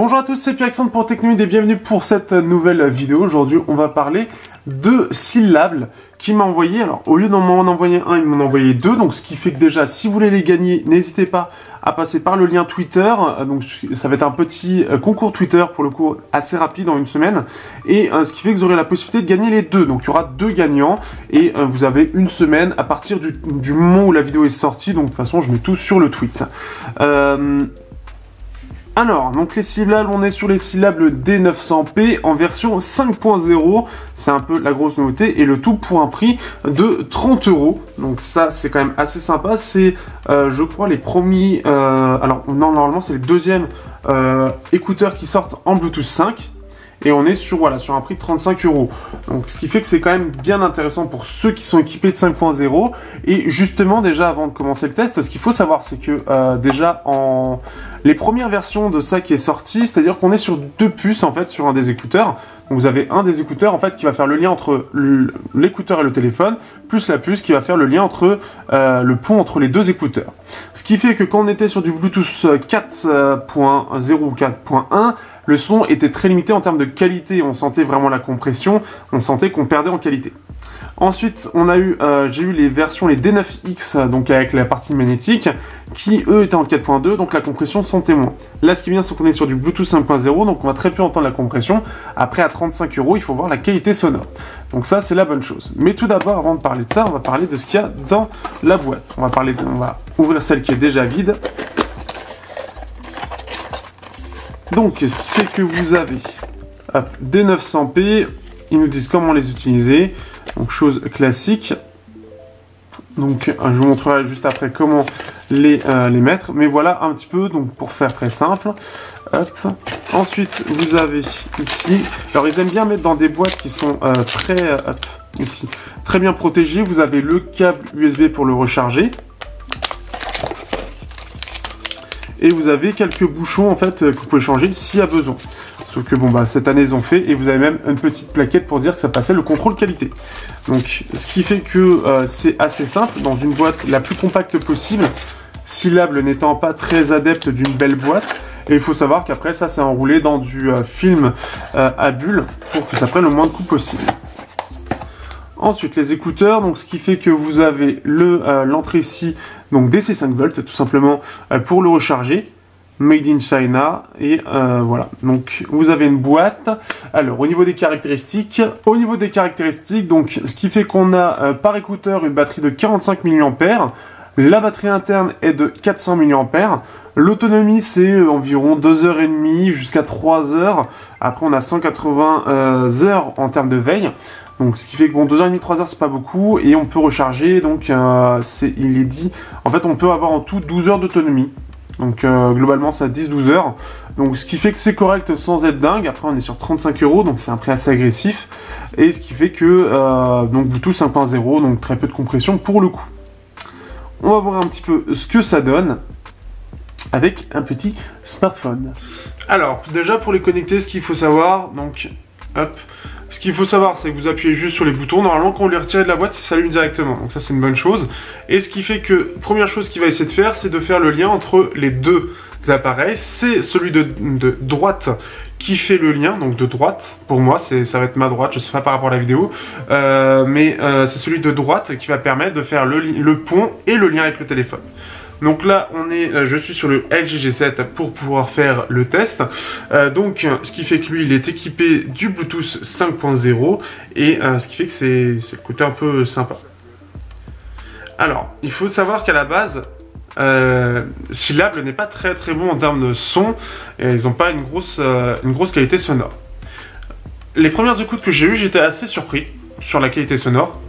Bonjour à tous, c'est Pierre-Alexandre pour Technoid et bienvenue pour cette nouvelle vidéo. Aujourd'hui, on va parler de Syllable qui m'a envoyé, alors au lieu d'en envoyer un, ils m'en ont envoyé deux, donc ce qui fait que déjà, si vous voulez les gagner, n'hésitez pas à passer par le lien Twitter, donc ça va être un petit concours Twitter, pour le coup assez rapide en une semaine, et ce qui fait que vous aurez la possibilité de gagner les deux, donc il y aura deux gagnants, et vous avez une semaine à partir du moment où la vidéo est sortie, donc de toute façon je mets tout sur le tweet. Alors, donc les syllables, on est sur les syllables D900P en version 5.0, c'est un peu la grosse nouveauté, et le tout pour un prix de 30 €. Donc ça, c'est quand même assez sympa, c'est, je crois, les premiers, alors non, normalement c'est les deuxièmes écouteurs qui sortent en Bluetooth 5. Et on est sur, voilà, sur un prix de 35 €. Donc, ce qui fait que c'est quand même bien intéressant pour ceux qui sont équipés de 5.0. Et justement, déjà, avant de commencer le test, ce qu'il faut savoir, c'est que déjà, les premières versions de ça qui est sorti, c'est-à-dire qu'on est sur deux puces, en fait, sur un des écouteurs. Donc, vous avez un des écouteurs, en fait, qui va faire le lien entre l'écouteur et le téléphone, plus la puce qui va faire le lien entre le pont entre les deux écouteurs. Ce qui fait que quand on était sur du Bluetooth 4.0 ou 4.1, le son était très limité en termes de qualité, on sentait vraiment la compression, on sentait qu'on perdait en qualité. Ensuite, on a eu, j'ai eu les versions, les D9X, donc avec la partie magnétique, qui eux étaient en 4.2, donc la compression sentait moins. Là, ce qui est bien, c'est qu'on est sur du Bluetooth 5.0, donc on va très peu entendre la compression. Après, à 35 €, il faut voir la qualité sonore. Donc ça, c'est la bonne chose. Mais tout d'abord, avant de parler de ça, on va parler de ce qu'il y a dans la boîte. On va ouvrir celle qui est déjà vide. Donc, ce qui fait que vous avez des 900p, ils nous disent comment les utiliser, donc chose classique. Donc, je vous montrerai juste après comment les mettre, mais voilà un petit peu, donc pour faire très simple. Hop. Ensuite, vous avez ici, alors ils aiment bien mettre dans des boîtes qui sont très bien protégées. Vous avez le câble USB pour le recharger. Et vous avez quelques bouchons en fait que vous pouvez changer s'il y a besoin. Sauf que bon bah cette année ils ont fait et vous avez même une petite plaquette pour dire que ça passait le contrôle qualité. Donc ce qui fait que c'est assez simple dans une boîte la plus compacte possible. Syllable n'étant pas très adepte d'une belle boîte. Et il faut savoir qu'après ça c'est enroulé dans du film à bulles pour que ça prenne le moins de coups possible. Ensuite, les écouteurs, donc ce qui fait que vous avez l'entrée ici, donc DC 5 volts, tout simplement pour le recharger, made in China, et voilà. Donc vous avez une boîte. Alors au niveau des caractéristiques, donc ce qui fait qu'on a par écouteur une batterie de 45 mAh, la batterie interne est de 400 mAh. L'autonomie, c'est environ 2h30 jusqu'à 3 heures. Après, on a 180 heures en termes de veille. Donc, ce qui fait que bon, 2h30, 3 heures, c'est pas beaucoup. Et on peut recharger, donc, il est dit, en fait, on peut avoir en tout 12 heures d'autonomie. Donc, globalement, ça 10-12 heures. Donc, ce qui fait que c'est correct sans être dingue. Après, on est sur 35 €, donc c'est un prix assez agressif. Et ce qui fait que, donc, Bluetooth 5.0, donc très peu de compression pour le coup. On va voir un petit peu ce que ça donne avec un petit smartphone. Alors, déjà pour les connecter, ce qu'il faut savoir, donc, hop, ce qu'il faut savoir, c'est que vous appuyez juste sur les boutons. Normalement, quand on les retire de la boîte, ça s'allume directement. Donc ça, c'est une bonne chose. Et ce qui fait que, première chose qu'il va essayer de faire, c'est de faire le lien entre les deux appareils. C'est celui de droite qui fait le lien, donc de droite. Pour moi, ça va être ma droite, je sais pas par rapport à la vidéo. C'est celui de droite qui va permettre de faire le pont et le lien avec le téléphone. Donc là, je suis sur le LG G7 pour pouvoir faire le test. Donc, ce qui fait que lui, il est équipé du Bluetooth 5.0 et ce qui fait que c'est le côté un peu sympa. Alors, il faut savoir qu'à la base, Syllable n'est pas très très bon en termes de son et ils n'ont pas une grosse qualité sonore. Les premières écoutes que j'ai eues, j'étais assez surpris sur la qualité sonore.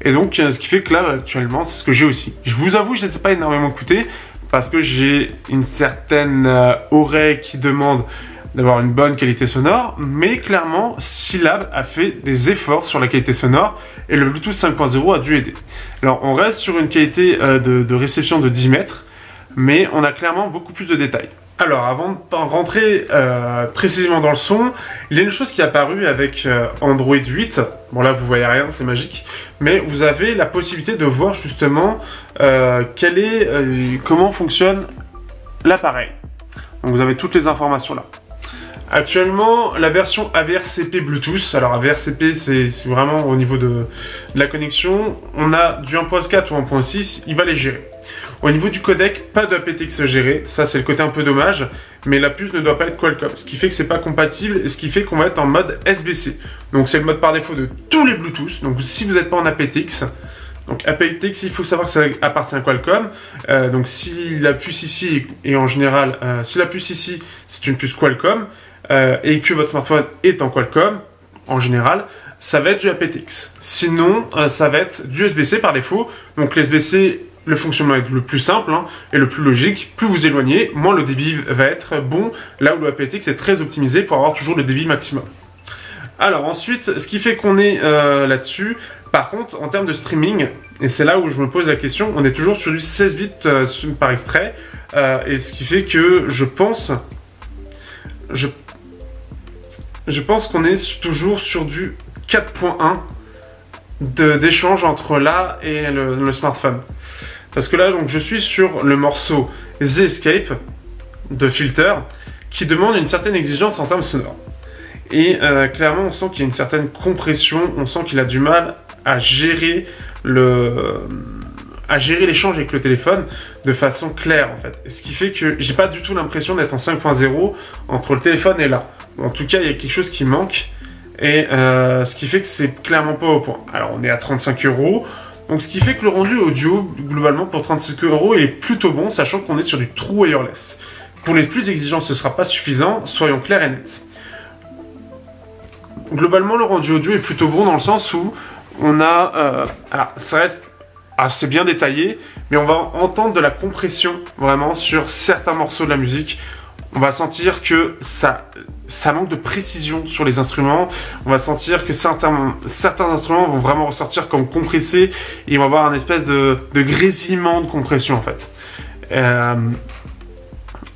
Et donc, ce qui fait que là, actuellement, c'est ce que j'ai aussi. Je vous avoue, je ne les ai pas énormément écoutés parce que j'ai une certaine oreille qui demande d'avoir une bonne qualité sonore. Mais clairement, Syllable a fait des efforts sur la qualité sonore et le Bluetooth 5.0 a dû aider. Alors, on reste sur une qualité de réception de 10 mètres, mais on a clairement beaucoup plus de détails. Alors, avant de rentrer précisément dans le son, il y a une chose qui est apparue avec Android 8. Bon là, vous voyez rien, c'est magique. Mais vous avez la possibilité de voir justement comment fonctionne l'appareil. Donc vous avez toutes les informations là. Actuellement, la version AVRCP Bluetooth, alors AVRCP c'est vraiment au niveau de la connexion, on a du 1.4 ou 1.6, il va les gérer. Au niveau du codec, pas de aptX géré, ça c'est le côté un peu dommage, mais la puce ne doit pas être Qualcomm, ce qui fait que c'est pas compatible et ce qui fait qu'on va être en mode SBC. Donc c'est le mode par défaut de tous les Bluetooth, donc si vous n'êêtes pas en aptX, donc aptX, il faut savoir que ça appartient à Qualcomm, donc si la puce ici, et en général, si la puce ici c'est une puce Qualcomm, et que votre smartphone est en Qualcomm, en général, ça va être du aptX. Sinon, ça va être du SBC par défaut, donc l'SBC, le fonctionnement est le plus simple et le plus logique. Plus vous éloignez, moins le débit va être bon, là où le aptX est très optimisé pour avoir toujours le débit maximum. Alors ensuite, ce qui fait qu'on est là-dessus, par contre, en termes de streaming, et c'est là où je me pose la question, on est toujours sur du 16 bits par extrait, et ce qui fait que je pense qu'on est toujours sur du 4.1 d'échange entre là et le smartphone. Parce que là, donc, je suis sur le morceau The Escape de Filter qui demande une certaine exigence en termes sonores. Et clairement, on sent qu'il y a une certaine compression, on sent qu'il a du mal à gérer l'échange avec le téléphone de façon claire en fait. Et ce qui fait que j'ai pas du tout l'impression d'être en 5.0 entre le téléphone et là. En tout cas, il y a quelque chose qui manque et ce qui fait que c'est clairement pas au point. Alors, on est à 35 €. Donc ce qui fait que le rendu audio, globalement pour 35 €, il est plutôt bon, sachant qu'on est sur du true wireless. Pour les plus exigeants, ce ne sera pas suffisant, soyons clairs et nets. Globalement, le rendu audio est plutôt bon dans le sens où on a... alors, ça reste assez bien détaillé, mais on va entendre de la compression, vraiment, sur certains morceaux de la musique. On va sentir que ça manque de précision sur les instruments. On va sentir que certains instruments vont vraiment ressortir comme compressés et on va avoir un espèce de grésillement de compression en fait.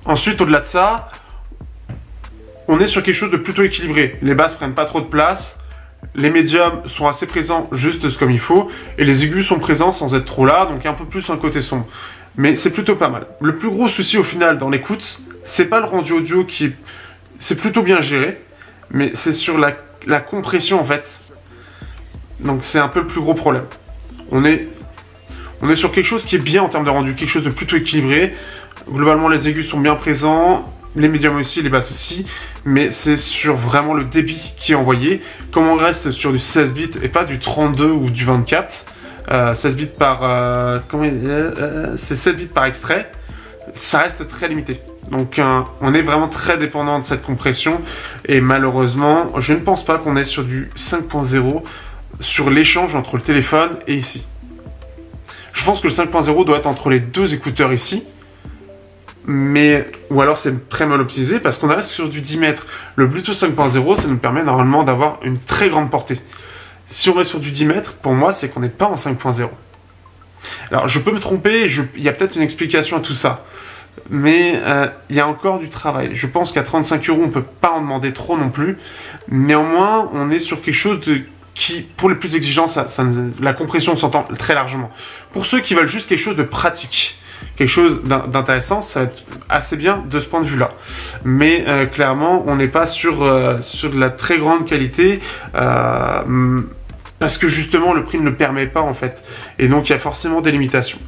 Ensuite, au-delà de ça, on est sur quelque chose de plutôt équilibré. Les basses prennent pas trop de place. Les médiums sont assez présents juste comme il faut. Et les aigus sont présents sans être trop là, donc un peu plus un côté sombre. Mais c'est plutôt pas mal. Le plus gros souci au final dans l'écoute, c'est pas le rendu audio c'est plutôt bien géré, mais c'est sur la compression en fait. Donc c'est un peu le plus gros problème. On est sur quelque chose qui est bien en termes de rendu, quelque chose de plutôt équilibré. Globalement les aigus sont bien présents, les médiums aussi, les basses aussi, mais c'est sur vraiment le débit qui est envoyé. Comme on reste sur du 16 bits et pas du 32 ou du 24, 16 bits par... c'est 7 bits par extrait, ça reste très limité. Donc on est vraiment très dépendant de cette compression et malheureusement je ne pense pas qu'on est sur du 5.0 sur l'échange entre le téléphone et ici. Je pense que le 5.0 doit être entre les deux écouteurs ici, mais ou alors c'est très mal optimisé parce qu'on reste sur du 10 mètres. Le Bluetooth 5.0 ça nous permet normalement d'avoir une très grande portée. Si on est sur du 10 mètres, pour moi c'est qu'on n'est pas en 5.0. Alors je peux me tromper, il y a peut-être une explication à tout ça. Mais il y a encore du travail. Je pense qu'à 35 € on ne peut pas en demander trop non plus. Néanmoins, on est sur quelque chose qui, pour les plus exigeants, la compression s'entend très largement. Pour ceux qui veulent juste quelque chose de pratique, quelque chose d'intéressant, ça va être assez bien de ce point de vue-là. Mais clairement, on n'est pas sur de la très grande qualité. Parce que justement, le prix ne le permet pas en fait. Et donc, il y a forcément des limitations.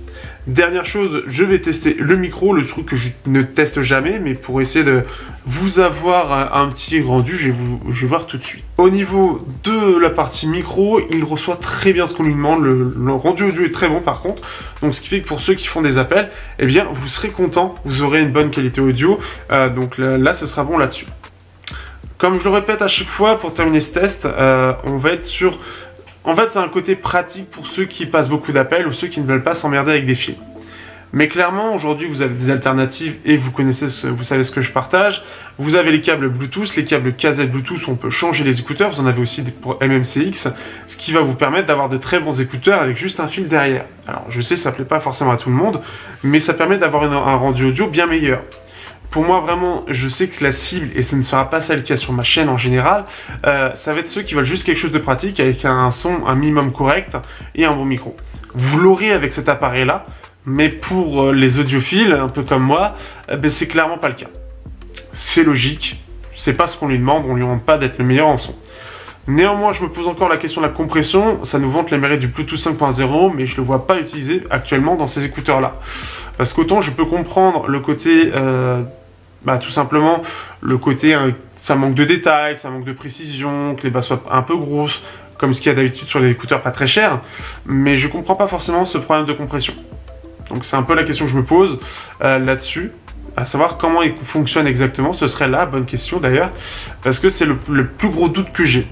Dernière chose, je vais tester le micro, le truc que je ne teste jamais, mais pour essayer de vous avoir un petit rendu, je vais voir tout de suite. Au niveau de la partie micro, il reçoit très bien ce qu'on lui demande, le rendu audio est très bon par contre, donc ce qui fait que pour ceux qui font des appels, eh bien vous serez contents, vous aurez une bonne qualité audio, donc là ce sera bon là-dessus. Comme je le répète à chaque fois, pour terminer ce test, on va être sur... En fait, c'est un côté pratique pour ceux qui passent beaucoup d'appels ou ceux qui ne veulent pas s'emmerder avec des fils. Mais clairement, aujourd'hui, vous avez des alternatives et vous savez ce que je partage. Vous avez les câbles Bluetooth, les câbles KZ Bluetooth où on peut changer les écouteurs. Vous en avez aussi pour MMCX, ce qui va vous permettre d'avoir de très bons écouteurs avec juste un fil derrière. Alors, je sais, ça ne plaît pas forcément à tout le monde, mais ça permet d'avoir un rendu audio bien meilleur. Pour moi, vraiment, je sais que la cible, et ce ne sera pas celle qu'il y a sur ma chaîne en général, ça va être ceux qui veulent juste quelque chose de pratique avec un son, un minimum correct et un bon micro. Vous l'aurez avec cet appareil-là, mais pour les audiophiles, un peu comme moi, c'est clairement pas le cas. C'est logique, c'est pas ce qu'on lui demande, on lui demande pas d'être le meilleur en son. Néanmoins, je me pose encore la question de la compression. Ça nous vante les mérites du Bluetooth 5.0, mais je le vois pas utilisé actuellement dans ces écouteurs-là. Parce qu'autant je peux comprendre le côté, tout simplement, le côté, ça manque de détails, ça manque de précision, que les basses soient un peu grosses, comme ce qu'il y a d'habitude sur les écouteurs pas très chers, mais je comprends pas forcément ce problème de compression. Donc c'est un peu la question que je me pose là-dessus. À savoir comment il fonctionne exactement, ce serait la bonne question d'ailleurs, parce que c'est le plus gros doute que j'ai.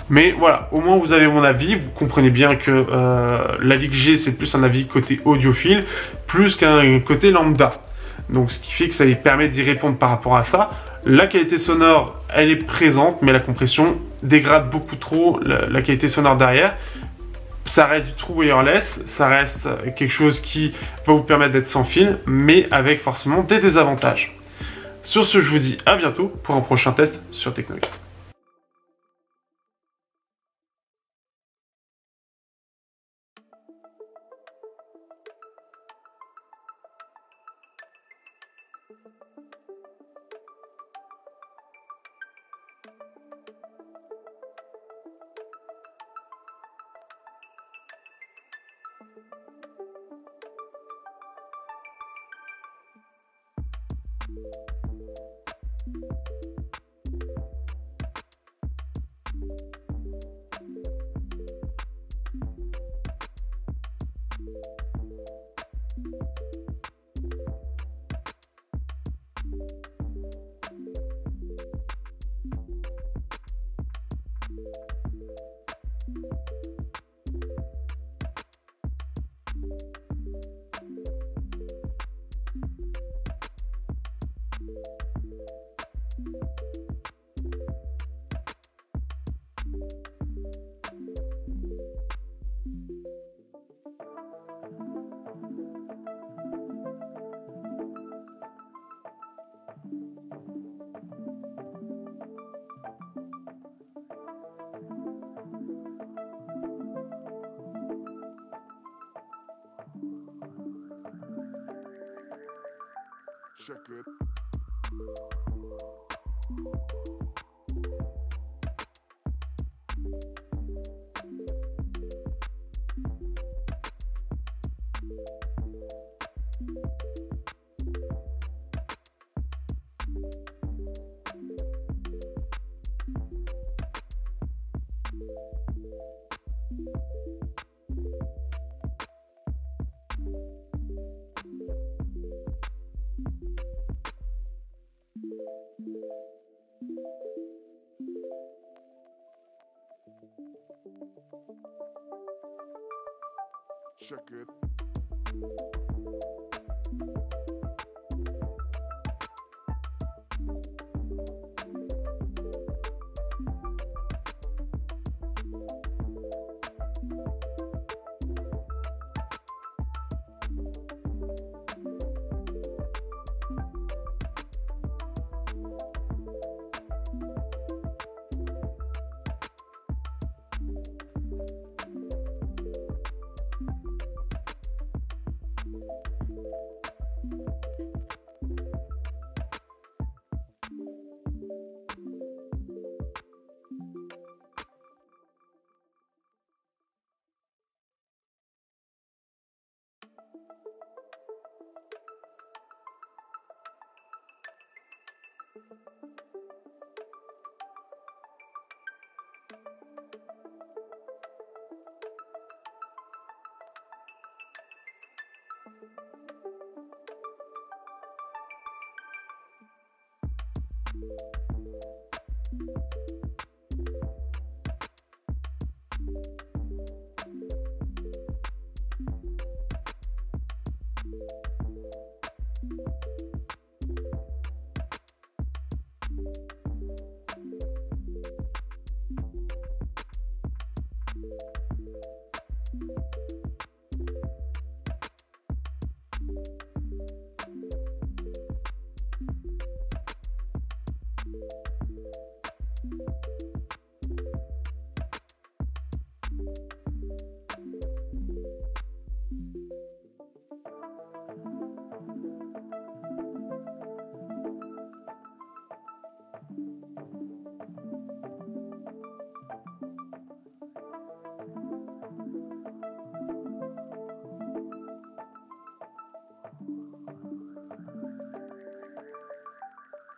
Mais voilà, au moins vous avez mon avis, vous comprenez bien que l'avis que j'ai c'est plus un avis côté audiophile, plus qu'un côté lambda. Donc ce qui fait que ça permet d'y répondre par rapport à ça. La qualité sonore, elle est présente, mais la compression dégrade beaucoup trop la qualité sonore derrière. Ça reste du true wireless, ça reste quelque chose qui va vous permettre d'être sans fil, mais avec forcément des désavantages. Sur ce, je vous dis à bientôt pour un prochain test sur Technogeek. Check it. Check it.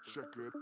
Check it.